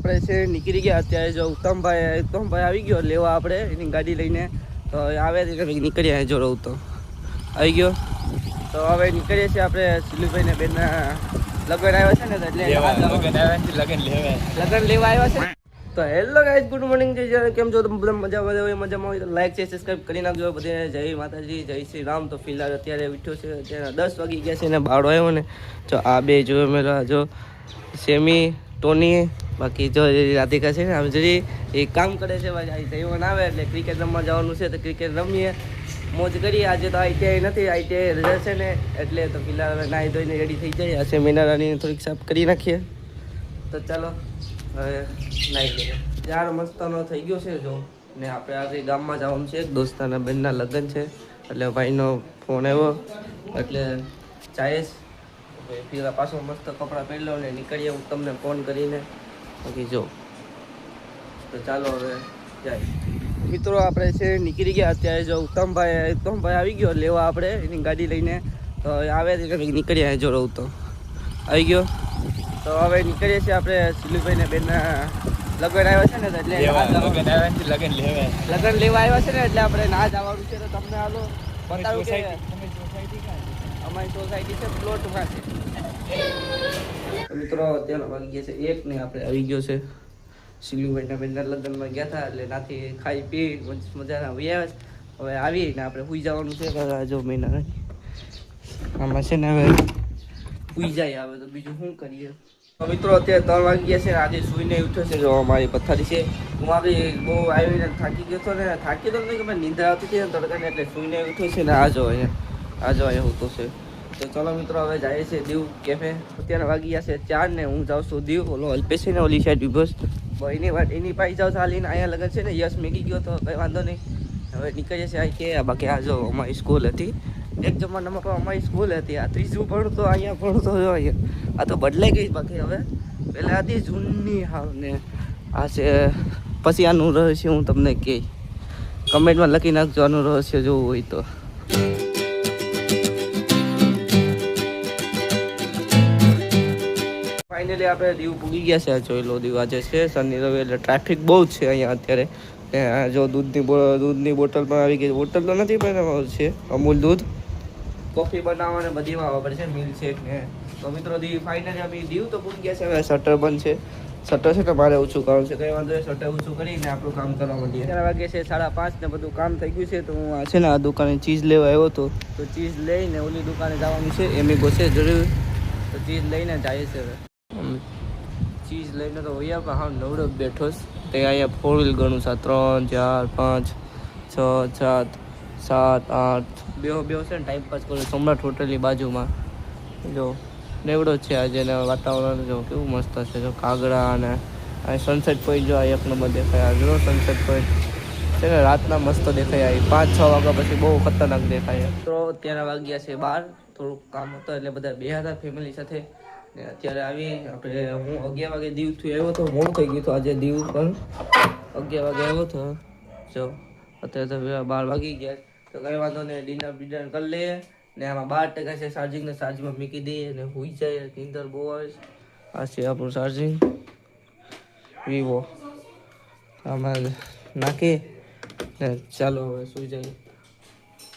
આપણે છે નીકળી ગયા અત્યારે જો ઉત્તમભાઈ આવી ગયો લેવા આપણે એની ગાડી લઈને તો આવે નીકળી આવ્યા જો રહું તો આવી ગયો તો હવે નીકળીએ છીએ આપણે સિલુભાઈને બેનના લગ્ન આવ્યા છે ને એટલે લગ્ન લેવા આવ્યા છે તો હેલો ગાઈઝ ગુડ મોર્નિંગ કેમ છો તમે બધા મજામાં હોય તો લાઈક છે સબસ્ક્રાઈબ કરી નાખજો બધે જય માતાજી જય શ્રી રામ તો ફિલહાલ અત્યારે ઉઠ્યો છે અત્યારે 10 વાગી ગયા છે ને બાળો આવ્યો ને જો આ બે જોયો મેરા જો સેમી ટોની બાકી જો રાધિકા છે ને આમ જરી એ કામ કરે છે ભાઈ જઈવન આવે એટલે ક્રિકેટ રમવા જવાનું છે તો ક્રિકેટ રમીએ મોજ કરીએ આજે તો આઈટીઆઈ નથી આઈટીઆઈ રજા છે ને એટલે તો ફિલહાલ હવે નાહી ધોઈને રેડી થઈ જાય આ સેમિનારની થોડીક સાફ કરી નાખીએ તો ચાલો હવે નાહી લઈએ યાર મસ્તનો થઈ ગયો છે જો ને આપણે આજે ગામમાં જવાનું છે દોસ્તાના બેનના લગ્ન છે એટલે ભાઈનો ફોન આવ્યો એટલે ચાઈસ ફિર પાછો મસ્ત કપડાં પહેરી લો ને નીકળીએ હું તમને ફોન કરીને બાકી જો તો ચાલો હવે જાય મિત્રો આપણે છે નીકળી ગયા અત્યારે જો ઉત્તમભાઈ આવી ગયો લેવા આપણે એની ગાડી લઈને તો આવે નીકળી આવ્યા જો રહું તો આવી ગયો તો હવે નીકળીએ છીએ આપણે સિલુભાઈને બેનના લગ્ન આવ્યા છે ને એટલે લગ્ન લેવા આવ્યા છે ને એટલે આપણે ના જવાનું છે તો તમને હાલો બતાવું કે અમારી સોસાયટી છે પ્લોટમાં છે મિત્રો અત્યારે વાગી ગયા છે 1 ને આપણે આવી ગયો છે સિલુભાઈના બેનના લગ્નમાં ગયા હતા એટલે નાથી ખાઈ પી મજાના આવ્યા હવે આવીને આપણે સુઈ જવાનું છે જો મહિના આમાં છે ને હવે સુઈ જાય આવે તો બીજું શું કરીએ મિત્રો અત્યારે 3 વાગી ગયા છે આજે સુઈને ઉઠ્યો છે જો અમારી પથારી છે હું આવી બહુ આવીને થાકી ગયો હતો ને થાકી તો નહીં કે નીંદર આવતી હતી ને તડકાને એટલે સુઈને ઉઠ્યો છે ને આજો અહીંયા હું તો છે તો ચલો મિત્રો હવે જાય છે દીવ કેફે અત્યારે વાગી ગયા છે 4 ને હું જાઉં છું દીવ ઓલો અલ્પેશ છે ને ઓલી સાઈડ વિભસ એની વાત એની પાઈ જાઉં ચાલીને અહીંયા લગન છે ને યશ મેગી ગયો તો કંઈ વાંધો નહીં હવે નીકળીએ છીએ આ કે બાકી આ જો અમારી સ્કૂલ હતી એક જમાનામાં પણ અમારી સ્કૂલ હતી આ ત્રીજું ભણતો અહીંયા ભણતો જો અહીંયા આ તો બદલાઈ ગઈ બાકી હવે પહેલાં હતી જૂની હાવ ને આ છે પછી આનું રહસ્ય હું તમને કહી કમેન્ટમાં લખી નાખજો આનું રહસ્ય જોવું હોય તો ફાઇનલી આપણે દીવ પૂગી ગયા છે જોઈ લો દીવ આજે છે શનિ રવિ એટલે ટ્રાફિક બહુ જ છે અહીંયા અત્યારે જો દૂધની બોટલ પણ આવી ગઈ બોટલ તો નથી પણ છે અમૂલ દૂધ કોફી બનાવવાને બધી વાપરે છે મિલ્કશેક ને તો મિત્રો દીવ ફાઇનલી અમે દીવ તો પૂરી ગયા છે હવે શટર બંધ છે શટર છે ને મારે ઓછું કામ છે કંઈ વાંધો શટર ઓછું કરીને આપણું કામ કરવા માંડીએ 4 વાગે છે 5:30 ને બધું કામ થઈ ગયું છે તો હું આ છે ને આ દુકાને ચીઝ લેવા આવ્યો હતો તો ચીઝ લઈને ઓલી દુકાને જવાનું છે એમિગો છે જરૂર તો ચીઝ લઈને જાય છે હવે ચીઝ લઈને તો અહીંયા પણ હા નવડો બેઠો તે અહીંયા 4 વ્હીલ ગણું છે 3 4 5 6 7 7 8 બે છે ને ટાઈમ પાસ કરું સમ્રાટ હોટલની બાજુમાં જો નેવડો છે આજે ને વાતાવરણ જો કેવું મસ્ત છે જો કાગડા અને આ સનસેટ પોઈન્ટ જો આ 1 નંબર દેખાય જો સનસેટ પોઈન્ટ છે ને રાતના મસ્ત દેખાય 5-6 વાગ્યા પછી બહુ ખતરનાક દેખાય તો અત્યારે વાગ્યા છે 12 થોડુંક કામ હતું એટલે બધા બે હતા ફેમિલી સાથે અત્યારે આવી આપણે હું 11 વાગે દીવથી આવ્યો હતો મોડું થઈ ગયું હતું આજે દીવ પણ 11 વાગે આવ્યો હતો જો અત્યારે તો 12 વાગી ગયા તો કંઈ વાંધો નહીં ડિનર કરી લઈએ ને આમાં 12% છે ચાર્જિંગને ચાર્જમાં મૂકી દઈએ ને હોઈ જાય નીંદર બહુ આવે આ છે આપણું ચાર્જિંગ વિવો આમાં નાખી ને ચાલો હવે સુઈ જાય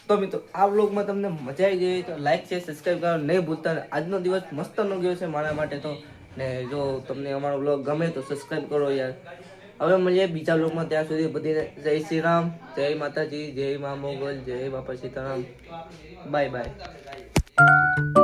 તો મિત્રો આ વ્લોગમાં તમને મજા આવી ગઈ તો લાઈક છે સબસ્ક્રાઈબ કરવાનું નહીં ભૂલતા આજનો દિવસ મસ્તનો ગયો છે મારા માટે તો ને જો તમને અમારો વ્લોગ ગમે તો સબસ્ક્રાઈબ કરો યાર હવે મળીએ બીજા વ્લોગમાં ત્યાં સુધી બધીને જય શ્રી રામ જય માતાજી જય મા મોગલ જય બાપા સીતારામ બાય બાય